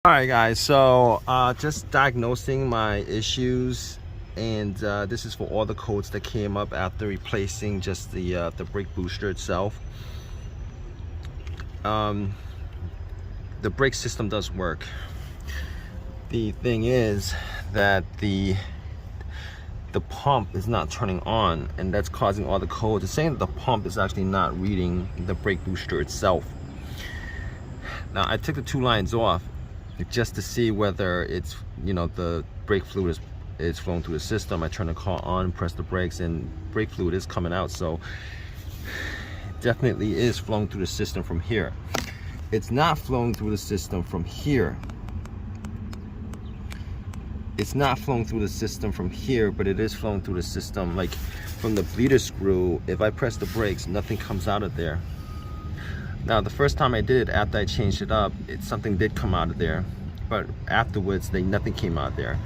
Alright guys, so just diagnosing my issues, and this is for all the codes that came up after replacing just the brake booster itself. The brake system does work. The thing is that the pump is not turning on, and that's causing all the codes. It's saying that the pump is actually not reading the brake booster itself. Now I took the two lines off just to see whether it's, the brake fluid is flowing through the system. I turn the car on, press the brakes, and brake fluid is coming out, so it definitely is flowing through the system from here. It's not flowing through the system from here. It's not flowing through the system from here, but it is flowing through the system, like from the bleeder screw. If I press the brakes, nothing comes out of there. Now, the first time I did it, after I changed it up, something did come out of there, but afterwards, nothing came out there.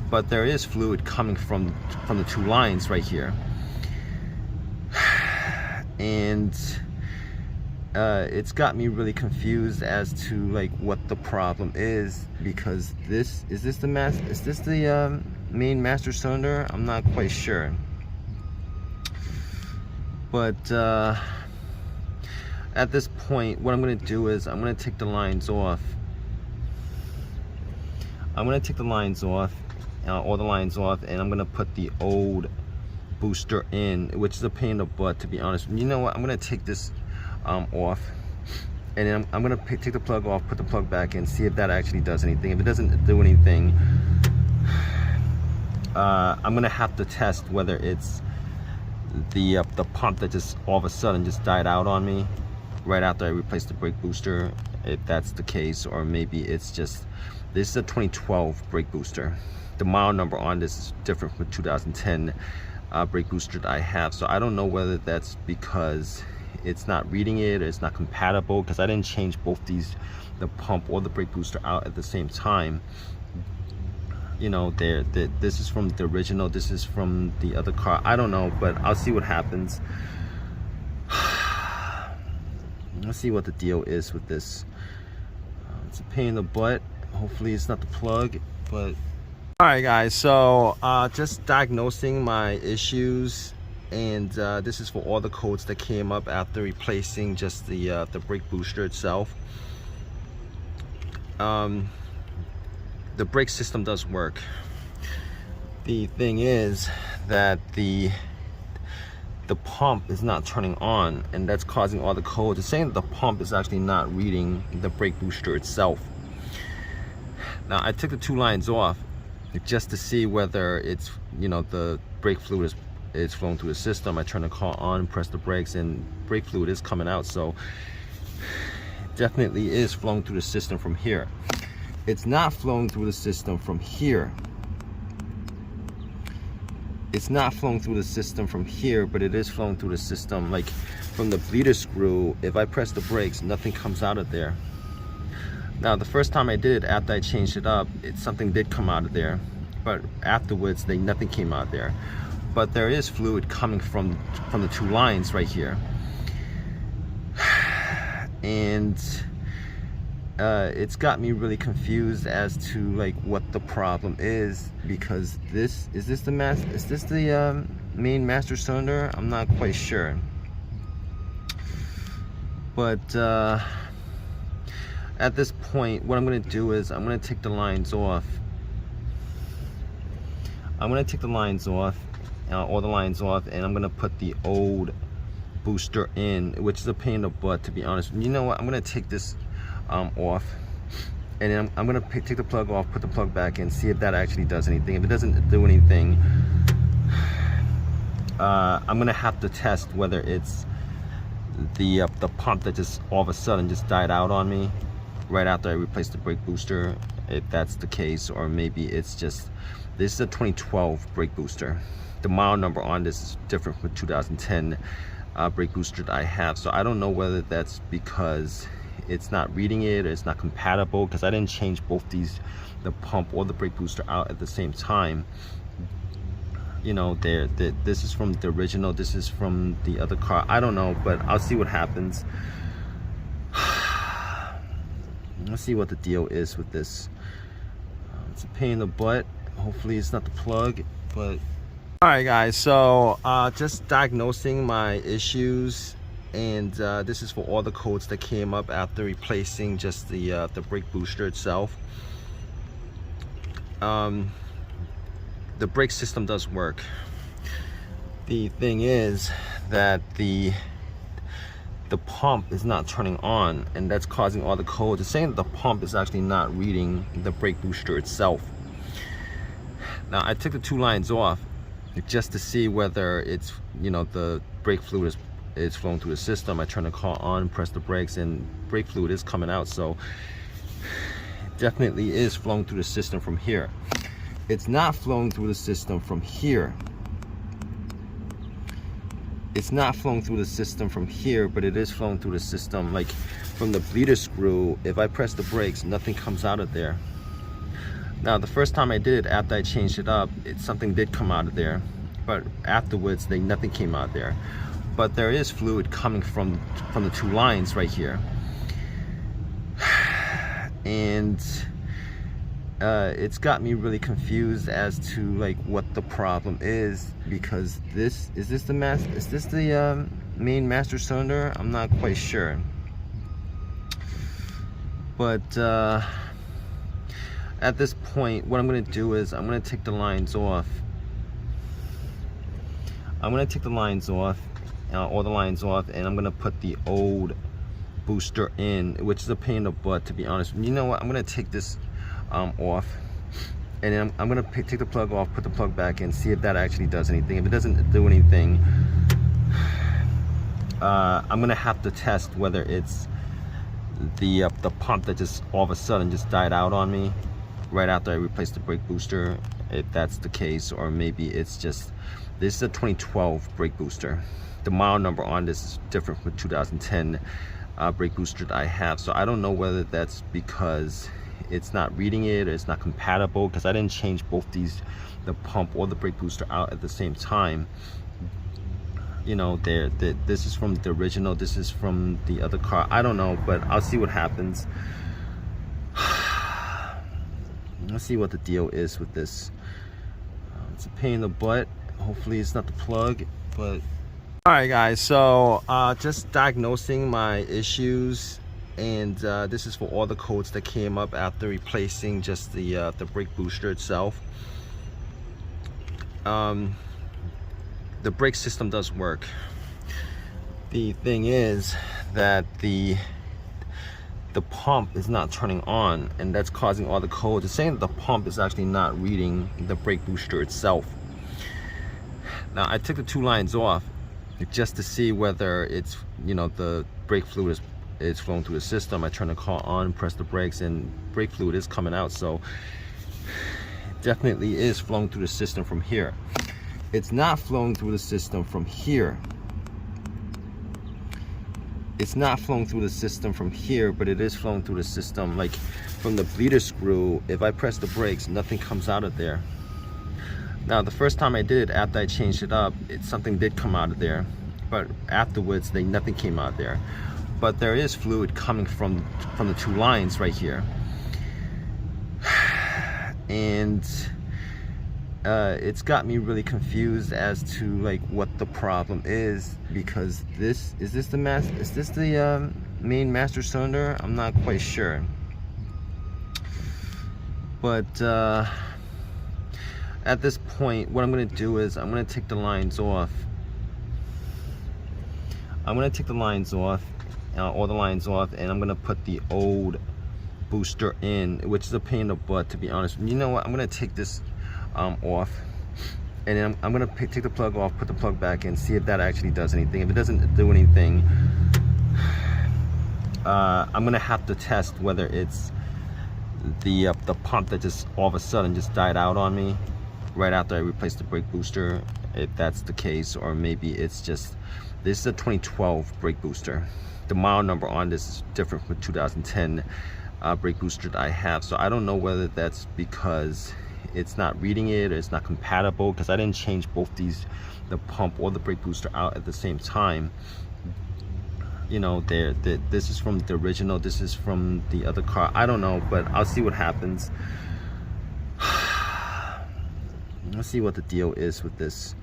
But there is fluid coming from the two lines right here, and it's got me really confused as to what the problem is, because is this the main master cylinder? I'm not quite sure, but at this point, what I'm going to do is I'm going to take the lines off. I'm going to take the lines off, all the lines off, and I'm going to put the old booster in, which is a pain in the butt, to be honest. You know what? I'm going to take this off, and then I'm going to take the plug off, put the plug back in, see if that actually does anything. If it doesn't do anything, I'm going to have to test whether it's the pump that just all of a sudden just died out on me right after I replaced the brake booster, if that's the case, or maybe it's just, this is a 2012 brake booster. The model number on this is different from the 2010 brake booster that I have, so I don't know whether that's because it's not reading it or it's not compatible, because I didn't change both these, the pump or the brake booster, out at the same time. This is from the original, this is from the other car. I don't know, but I'll see what happens. Let's see what the deal is with this. It's a pain in the butt. Hopefully it's not the plug, but alright guys, so just diagnosing my issues, and this is for all the codes that came up after replacing just the brake booster itself. The brake system does work. The thing is that the pump is not turning on, and that's causing all the codes. It's saying that the pump is actually not reading the brake booster itself. Now I took the two lines off just to see whether it's, the brake fluid is flowing through the system. I turn the car on, press the brakes, and brake fluid is coming out, so it definitely is flowing through the system from here. It's not flowing through the system from here. It's not flowing through the system from here, but it is flowing through the system, like from the bleeder screw. If I press the brakes, nothing comes out of there. Now, the first time I did it, after I changed it up, something did come out of there, but afterwards, nothing came out there. But there is fluid coming from the two lines right here, and it's got me really confused as to what the problem is, because is this the main master cylinder? I'm not quite sure, but at this point, what I'm going to do is I'm going to take the lines off. I'm going to take the lines off, all the lines off, and I'm going to put the old booster in, which is a pain in the butt, to be honest. You know what? I'm going to take this off, and then I'm going to take the plug off, put the plug back in, see if that actually does anything. If it doesn't do anything, I'm going to have to test whether it's the pump that just all of a sudden just died out on me right after I replaced the brake booster, if that's the case, or maybe it's just, this is a 2012 brake booster. The model number on this is different from the 2010 brake booster that I have, so I don't know whether that's because it's not reading it or it's not compatible, because I didn't change both these, the pump or the brake booster, out at the same time. This is from the original, this is from the other car. I don't know, but I'll see what happens. Let's see what the deal is with this. It's a pain in the butt. Hopefully it's not the plug, but all right guys, so just diagnosing my issues, and this is for all the codes that came up after replacing just the brake booster itself. The brake system does work. The thing is that the pump is not turning on, and that's causing all the codes. It's saying that the pump is actually not reading the brake booster itself. Now I took the two lines off just to see whether it's, you know, the brake fluid is flowing through the system. I turn the car on, press the brakes, and brake fluid is coming out, so it definitely is flowing through the system from here. It's not flowing through the system from here. It's not flowing through the system from here, but it is flowing through the system, like from the bleeder screw. If I press the brakes, nothing comes out of there. Now the first time I did it, after I changed it up, something did come out of there, but afterwards nothing came out there. But there is fluid coming from the two lines right here, and it's got me really confused as to like what the problem is, because is this the main master cylinder? I'm not quite sure, but at this point what I'm going to do is I'm going to take the lines off. I'm going to take the lines off, all the lines off, and I'm going to put the old booster in, which is a pain in the butt, to be honest. You know what, I'm going to take this off, and then I'm gonna take the plug off, put the plug back in, see if that actually does anything. If it doesn't do anything, I'm gonna have to test whether it's the pump that just all of a sudden just died out on me right after I replaced the brake booster, if that's the case, or maybe it's just, this is a 2012 brake booster. The model number on this is different from 2010 brake booster that I have, so I don't know whether that's because it's not reading it or it's not compatible, because I didn't change both these, the pump or the brake booster, out at the same time. You know, this is from the original, this is from the other car. I don't know, but I'll see what happens. Let's see what the deal is with this. It's a pain in the butt. Hopefully it's not the plug, but all right guys, so just diagnosing my issues, and this is for all the codes that came up after replacing just the brake booster itself. The brake system does work. The thing is that the pump is not turning on, and that's causing all the codes. It's saying that the pump is actually not reading the brake booster itself. Now I took the two lines off just to see whether it's, you know, the brake fluid is flowing through the system. I turn the car on, press the brakes, and brake fluid is coming out, so it definitely is flowing through the system from here. It's not flowing through the system from here. It's not flowing through the system from here, but it is flowing through the system, like from the bleeder screw. If I press the brakes, nothing comes out of there. Now the first time I did it, after I changed it up, something did come out of there, but afterwards nothing came out there. But there is fluid coming from the two lines right here, and it's got me really confused as to like what the problem is, because is this the main master cylinder? I'm not quite sure, but at this point what I'm going to do is I'm going to take the lines off. I'm going to take the lines off, all the lines off, and I'm going to put the old booster in, which is a pain in the butt, to be honest. You know what, I'm going to take this off, and then I'm going to take the plug off, put the plug back in, see if that actually does anything. If it doesn't do anything, I'm going to have to test whether it's the pump that just all of a sudden just died out on me right after I replaced the brake booster, if that's the case, or maybe it's just, this is a 2012 brake booster. The model number on this is different from 2010 brake booster that I have, so I don't know whether that's because it's not reading it or it's not compatible, because I didn't change both these, the pump or the brake booster, out at the same time. you know, this is from the original, this is from the other car. I don't know, but I'll see what happens. Let's see what the deal is with this.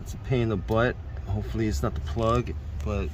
It's a pain in the butt. Hopefully it's not the plug, but